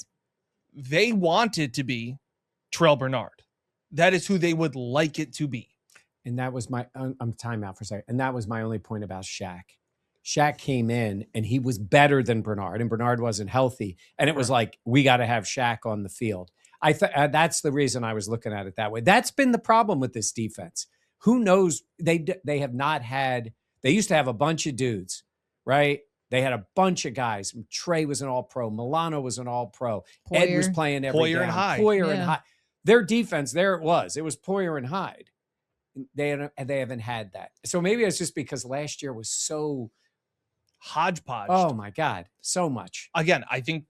They want it to be Terrell Bernard. That is who they would like it to be. and that was my, I'm time out for a second. And that was my only point about Shaq. Shaq came in and he was better than Bernard, and Bernard wasn't healthy. And it was like, we got to have Shaq on the field. That's the reason I was looking at it that way. That's been the problem with this defense. Who knows? They have not had, they used to have a bunch of dudes, right? They had a bunch of guys. Trey was an all-pro. Milano was an all-pro. Ed was playing every Poyer down. and Hyde. Poyer and Yeah. Hyde. Their defense, there it was. It was Poyer and Hyde. They haven't had that. So maybe it's just because last year was so, Hodgepodge. oh my God, so much. Again, I think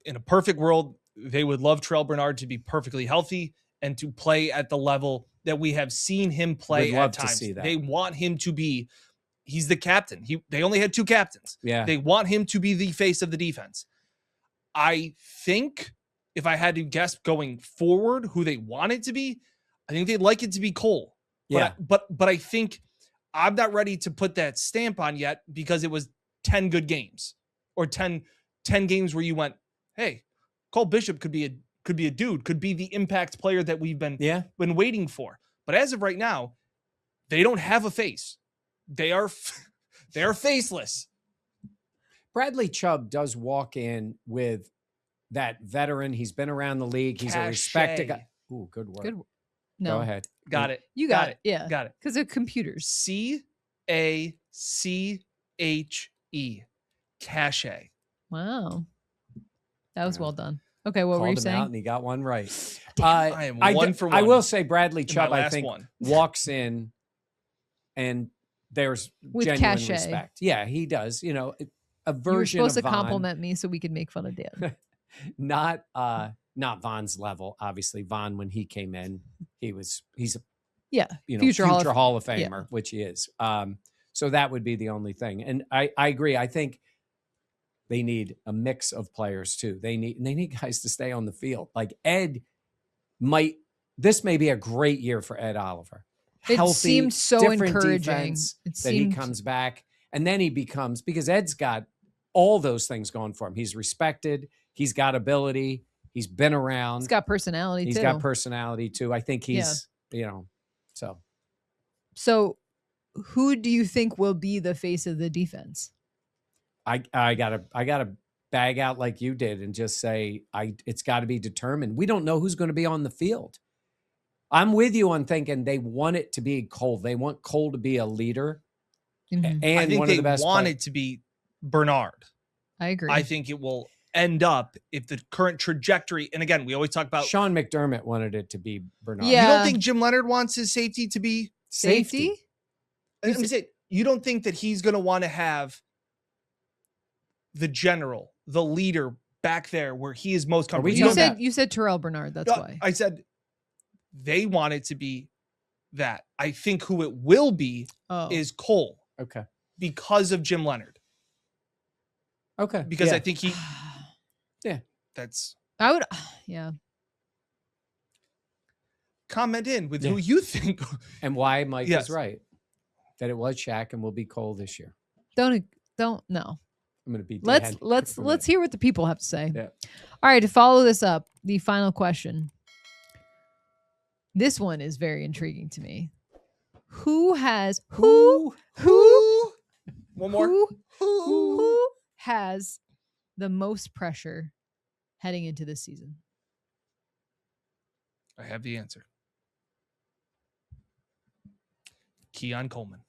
in a perfect world, they would love Terrell Bernard to be perfectly healthy and to play at the level that we have seen him play Would love at to times. see that. They want him to be, he's the captain. They only had 2 captains. Yeah. They want him to be the face of the defense. I think if I had to guess going forward who they want it to be, I think they'd like it to be Cole. Yeah. But I think I'm not ready to put that stamp on yet because it was 10 good games or 10 games where you went, hey, Cole Bishop could be a dude, could be the impact player that we've been waiting for. But as of right now, they don't have a face. They are faceless. Bradley Chubb does walk in with that veteran. He's been around the league. He's a respected guy. Ooh, good work. Good. No, Go ahead. Got it. You got it. Yeah. Got it. Because they're computers. CACHE. Cache. Wow. That was Yeah. well done. Okay, what were Called you him saying? out and he got one right. I am one for I one will say Bradley in my Chubb, I last think, one. walks in and there's With genuine cachet. respect. Yeah, he does. You know, a You were version supposed of to Von, compliment me so we could make fun of Dan. not Von's level. Obviously, Von, when he came in, he's a Yeah. future Hall of yeah. Famer, which he is. So that would be the only thing. And I agree. I think they need a mix of players too. They need guys to stay on the field. Like Ed this may be a great year for Ed Oliver. It Healthy, seemed so different encouraging. defense It that he seemed- comes back and then he becomes, because Ed's got all those things going for him. He's respected. He's got ability. He's been around. He's got personality He's too. got personality too. I think he's, so. So who do you think will be the face of the defense? I gotta bag out like you did and just say it's got to be determined. We don't know who's going to be on the field. I'm with you on thinking they want it to be Cole. They want Cole to be a leader. Mhm. And I think one they of the best want players. it to be Bernard. I agree. I think it will end up if the current trajectory, and again, we always talk about Sean McDermott wanted it to be Bernard. Yeah. You don't think Jim Leonard wants his safety to be Safety? I'm saying, you don't think that he's going to want to have the general, the leader back there where he is most comfortable. You said Terrell Bernard. That's why. I said they want it to be that. I think who it will be is Cole. Okay. Because of Jim Leonard. Okay. Because I think he. Yeah. That's. I would. Yeah. Comment in with who you think. And why Mike is right. That it was Shaq and will be Cole this year. Don't no. I'm going to be Dan. Let's hear what the people have to say. Yeah. All right, to follow this up, the final question. This one is very intriguing to me. Who One more. Who has the most pressure heading into this season? I have the answer. Keon Coleman.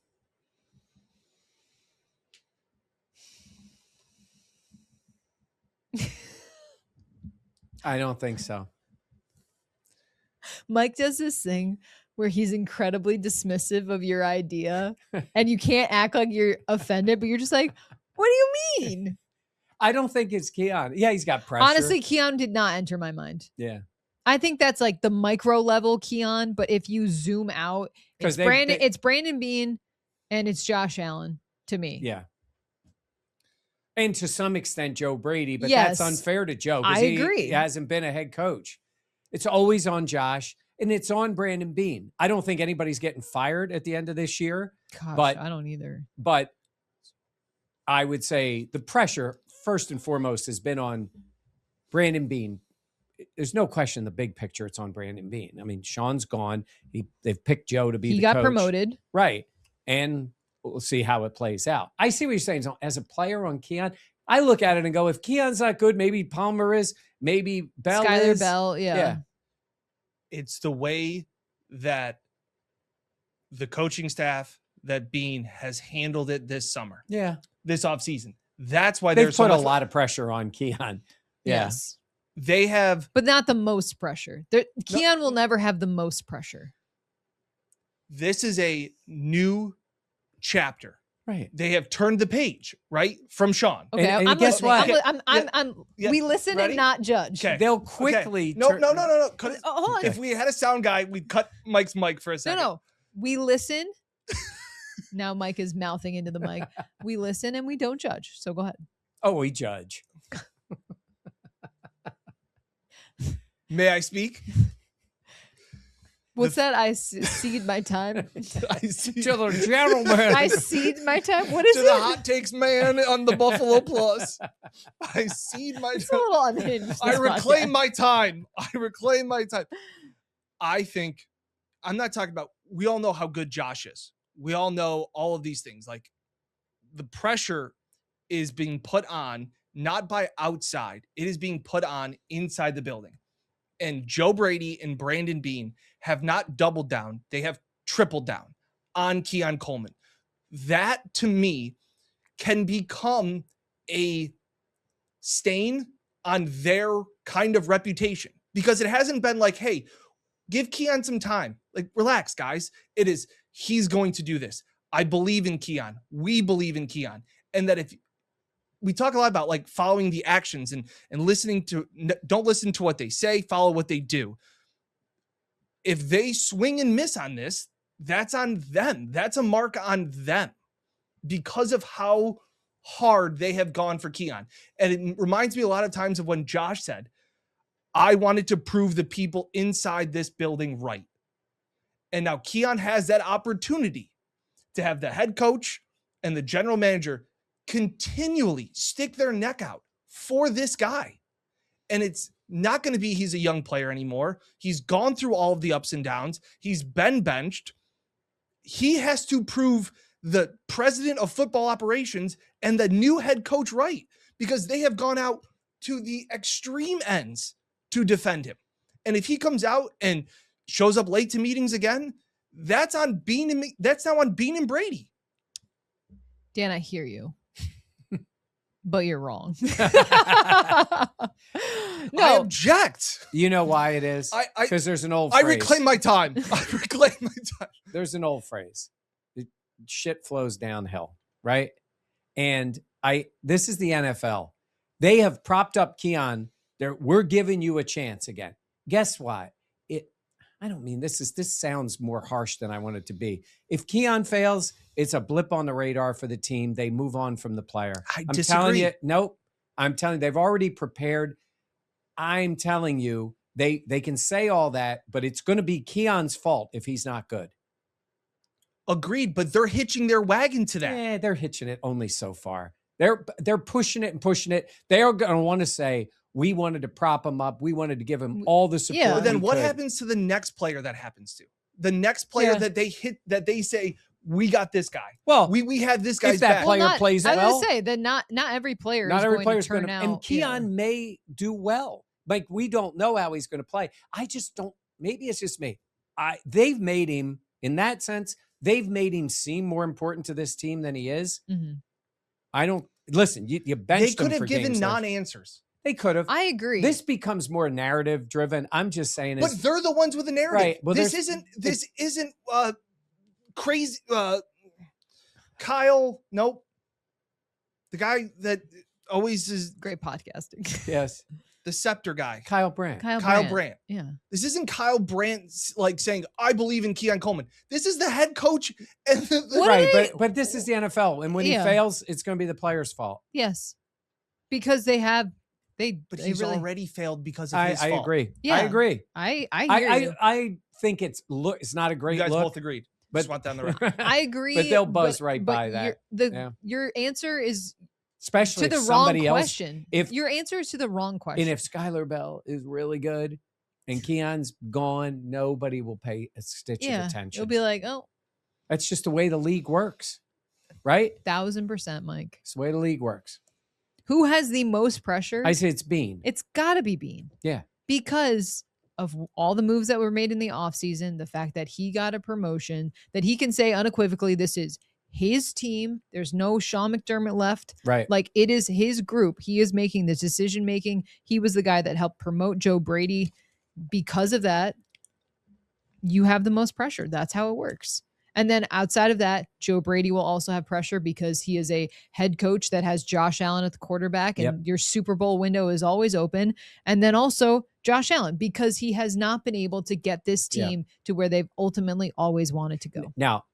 I don't think so. Mike does this thing where he's incredibly dismissive of your idea and you can't act like you're offended, but you're just like, what do you mean? I don't think it's Keon. Yeah, he's got pressure. Honestly, Keon did not enter my mind. Yeah. I think that's like the micro level Keon, but if you zoom out, it's Brandon Beane and it's Josh Allen to me. Yeah. And to some extent, Joe Brady, but yes, that's unfair to Joe. I agree. He hasn't been a head coach. It's always on Josh, and it's on Brandon Beane. I don't think anybody's getting fired at the end of this year. Gosh, but I don't either. But I would say the pressure, first and foremost, has been on Brandon Beane. There's no question the big picture, it's on Brandon Beane. I mean, Sean's gone. They've picked Joe to be the coach. He got promoted. Right. And we'll see how it plays out. I see what you're saying. So as a player on Keon, I look at it and go, if Keon's not good, maybe Palmer is, maybe Bell Skyler is. Bell, yeah. It's the way that the coaching staff, that Beane has handled it this summer. Yeah. This offseason. That's why they've put a lot of pressure on Keon. Yeah. Yes. They have. But not the most pressure. Keon will never have the most pressure. This is a new chapter. Right. They have turned the page, right? From Sean. Okay. And guess what? We listen and not judge. Okay. They'll quickly. No. Hold on. If we had a sound guy, we'd cut Mike's mic for a second. No. We listen. Now Mike is mouthing into the mic. We listen and we don't judge. So go ahead. Oh, we judge. May I speak? What's that? I cede my time. I cede to the gentleman. I cede my time. What is to it? The hot takes man on the Buffalo Plus. I cede my time. It's a little unhinged. I reclaim my time. I think I'm not talking about. We all know how good Josh is. We all know all of these things. Like the pressure is being put on not by outside. It is being put on inside the building. And Joe Brady and Brandon Beane have not doubled down. They have tripled down on Keon Coleman. That, to me, can become a stain on their kind of reputation. Because it hasn't been like, hey, give Keon some time. Like, relax, guys. It is, he's going to do this. I believe in Keon. We believe in Keon. And that if we talk a lot about like following the actions and listening to, don't listen to what they say, follow what they do. If they swing and miss on this, that's on them. That's a mark on them because of how hard they have gone for Keon. And it reminds me a lot of times of when Josh said, I wanted to prove the people inside this building right. And now Keon has that opportunity to have the head coach and the general manager continually stick their neck out for this guy. And it's not going to be he's a young player anymore. He's gone through all of the ups and downs. He's been benched. He has to prove the president of football operations and the new head coach right, because they have gone out to the extreme ends to defend him. And if he comes out and shows up late to meetings again, that's on Beane and that's now on Beane and Brady. Dan, I hear you. But you're wrong. I No, object. You know why it is? Because there's an old I phrase. reclaim my time. I reclaim my time. There's an old phrase. Shit flows downhill, right? And this is the NFL. They have propped up Keon. We're giving you a chance again. Guess what? I don't mean this sounds more harsh than I want it to be. If Keon fails, it's a blip on the radar for the team. They move on from the player. I'm disagree. Telling you, nope. I'm telling you, they've already prepared. I'm telling you, they can say all that, but it's going to be Keon's fault if he's not good. Agreed, but they're hitching their wagon to that. Yeah, they're hitching it only so far. They're pushing it and pushing it. They are going to want to say, we wanted to prop him up. We wanted to give him all the support. Yeah. But then what happens to the next player that happens to? The next player that they hit, that they say, we got this guy. Well, we had this guy's if that back. player plays well. I was going to say that not every player not is every going player's to turn out. And Keon may do well. Like, we don't know how he's going to play. I just don't. Maybe it's just me. They've made him, in that sense, they've made him seem more important to this team than he is. Mm-hmm. I don't. Listen, you benched him for games. They could have given non-answers. They could have. I agree. This becomes more narrative driven. I'm just saying. But they're the ones with the narrative. Right. Well, this isn't crazy. Kyle. Nope. The guy that always is great podcasting. Yes. The scepter guy. Kyle Brandt. Kyle Brandt. Yeah. This isn't Kyle Brandt like saying, I believe in Keon Coleman. This is the head coach. And right. But this is the NFL. And when he fails, it's going to be the player's fault. Yes. Because they have. But he's really already failed because of his fault. I agree. Yeah. I agree. I hear you. I think it's not a great look. You guys both agreed. But just want down the record. I agree. But they'll buzz right by that. Your answer is especially to the somebody wrong else. Question. If your answer is to the wrong question. And if Skylar Bell is really good and Keon's gone, nobody will pay a stitch of attention. It'll be like, oh. That's just the way the league works. Right? 1000%, Mike. It's the way the league works. Who has the most pressure? I say it's Beane. It's got to be Beane. Yeah. Because of all the moves that were made in the offseason, the fact that he got a promotion, that he can say unequivocally, this is his team. There's no Sean McDermott left. Right. Like, it is his group. He is making the decision making. He was the guy that helped promote Joe Brady. Because of that, you have the most pressure. That's how it works. And then outside of that, Joe Brady will also have pressure because he is a head coach that has Josh Allen at the quarterback, and your Super Bowl window is always open. And then also Josh Allen, because he has not been able to get this team to where they've ultimately always wanted to go. Now,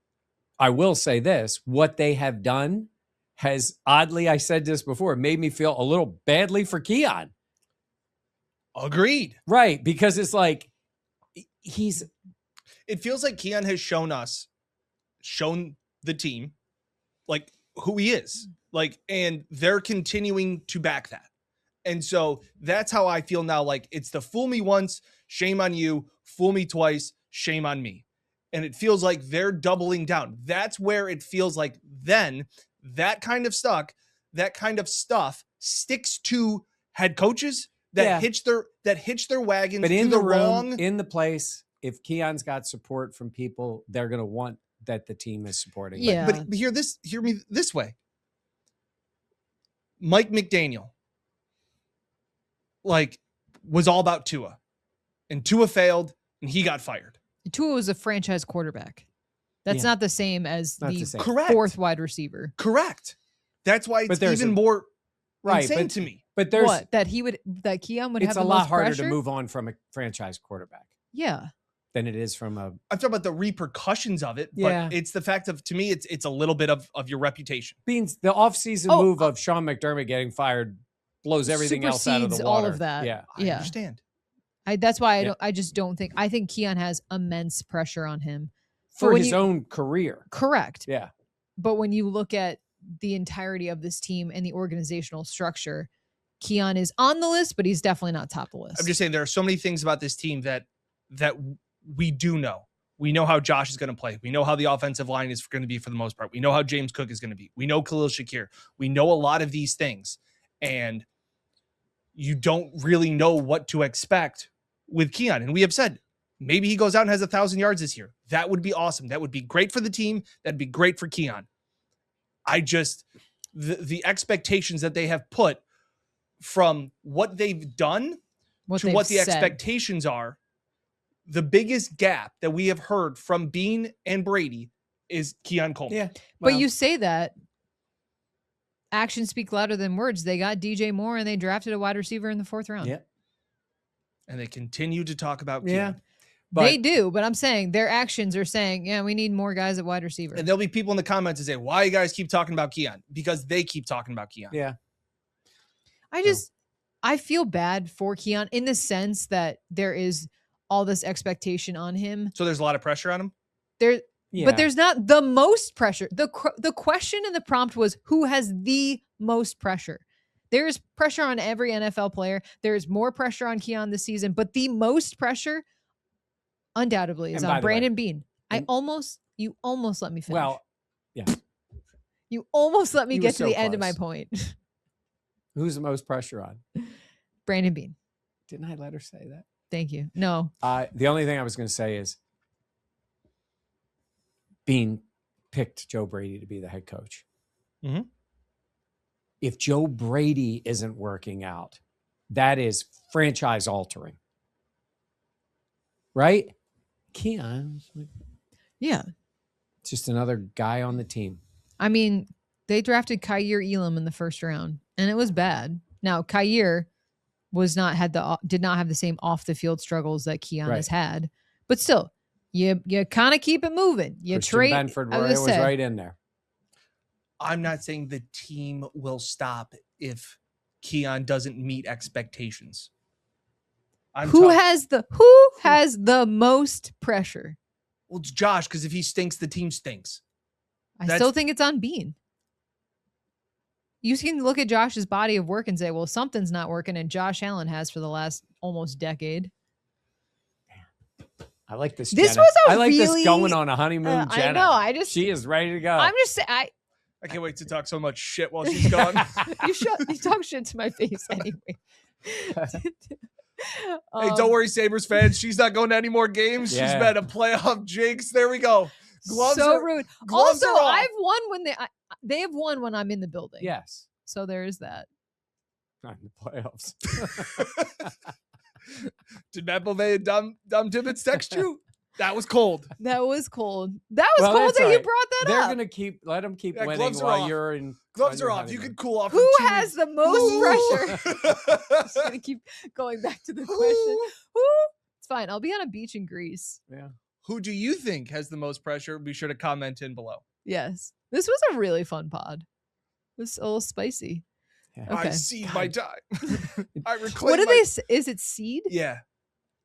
I will say this, what they have done has, oddly, I said this before, made me feel a little badly for Keon. Agreed. Right, because it's like it feels like Keon has shown the team like who he is, like, and they're continuing to back that. And so that's how I feel now. Like, it's the fool me once, shame on you, fool me twice, shame on me. And it feels like they're doubling down. That's where it feels like then that kind of stuff sticks to head coaches that hitch their wagons but in to the room, wrong in the place. If Keon's got support from people, they're going to want that the team is supporting. Yeah. But hear me this way. Mike McDaniel, like, was all about Tua, and Tua failed and he got fired. Tua was a franchise quarterback. That's not the same as the fourth wide receiver. Correct. That's why it's even more insane to me. But there's that Keon would have. It's a lot harder to move on from a franchise quarterback. Yeah. Than it is from a. I'm talking about the repercussions of it, but it's the fact of, to me, it's a little bit of your reputation. Beans, the offseason move of Sean McDermott getting fired blows everything else out of the water. All of that. Yeah. I understand. That's why I just don't think. I think Keon has immense pressure on him for his own career. Correct. Yeah. But when you look at the entirety of this team and the organizational structure, Keon is on the list, but he's definitely not top of the list. I'm just saying there are so many things about this team that we do know. We know how Josh is going to play. We know how the offensive line is going to be for the most part. We know how James Cook is going to be. We know Khalil Shakir. We know a lot of these things. And you don't really know what to expect with Keon. And we have said Maybe he goes out and has 1,000 yards this year. That would be awesome. That would be great for the team. That'd be great for Keon. The expectations that they have put from what they've done to what the expectations are, the biggest gap that we have heard from Beane and Brady is Keon Coleman. Yeah. But you say that. Actions speak louder than words. They got DJ Moore and they drafted a wide receiver in the 4th round. Yeah. And they continue to talk about Keon. Yeah. They do, but I'm saying their actions are saying, yeah, we need more guys at wide receiver. And there'll be people in the comments that say, why you guys keep talking about Keon? Because they keep talking about Keon. Yeah. I feel bad for Keon in the sense that there is all this expectation on him. So there's a lot of pressure on him? But there's not the most pressure. The question in the prompt was, who has the most pressure? There is pressure on every NFL player. There is more pressure on Keon this season, but the most pressure undoubtedly is on Brandon Beane. You almost let me finish. Well, yeah. You almost let me get to the end of my point. Who's the most pressure on? Brandon Beane. Didn't I let her say that? Thank you. No. The only thing I was going to say is Beane picked Joe Brady to be the head coach. Mm-hmm. If Joe Brady isn't working out, that is franchise altering. Right? Keon. Yeah. Just another guy on the team. I mean, they drafted Kyer Elam in the 1st round, and it was bad. Now, Kyer did not have the same off the field struggles that Keon has had, but still, you kind of keep it moving. You Christian trade. Benford was right in there. I'm not saying the team will stop if Keon doesn't meet expectations. Who has the most pressure? Well, it's Josh, because if he stinks, the team stinks. I still think it's on Beane. You can look at Josh's body of work and say, well, something's not working, and Josh Allen has for the last almost decade. I like this. This Jenna. was I like this going on a honeymoon. Jenna. I know. She is ready to go. I'm just saying. I can't wait to talk so much shit while she's gone. You talk shit to my face anyway. Hey, don't worry, Sabres fans. She's not going to any more games. Yeah. She's been a playoff jinx. There we go. Gloves rude. Also, I've won when they have won when I'm in the building. Yes. So there is that. Not in the playoffs. Did Matt Bovee and Dom Tibbetts text you? That was cold. That was cold. That was cold that you brought that They're up. going to let them keep winning gloves while you're in. Gloves are off. You can cool off. Who has the most pressure? Just going to keep going back to the question. Who? It's fine. I'll be on a beach in Greece. Yeah. Who do you think has the most pressure? Be sure to comment in below. Yes. This was a really fun pod. It was a little spicy. Yeah. Okay. I cede my time. I reclaim What do they say? Is it seed? Yeah.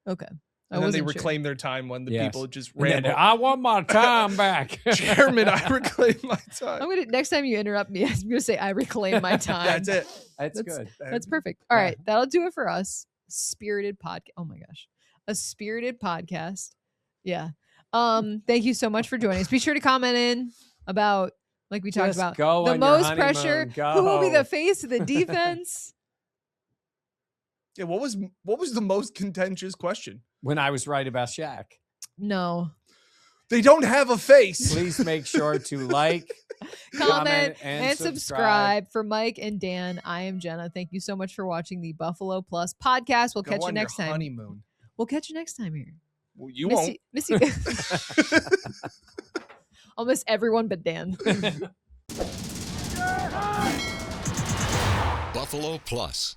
Okay. And then they reclaim their time when the people just ran. ran. I want my time back. Chairman, I reclaim my time. Next time you interrupt me, I'm gonna say I reclaim my time. That's it. That's good. That's perfect. All right. That'll do it for us. Spirited podcast. Oh my gosh. A spirited podcast. Yeah. Thank you so much for joining us. Be sure to comment in about, like we talked about, the most pressure. Who will be the face of the defense? Yeah, what was the most contentious question? When I was right about Shaq. No. They don't have a face. Please make sure to like, comment, and subscribe. For Mike and Dan, I am Jenna. Thank you so much for watching the Buffalo Plus podcast. We'll catch you next time. Honeymoon. We'll catch you next time here. Well, you won't. Miss you. I'll miss everyone but Dan. Buffalo Plus.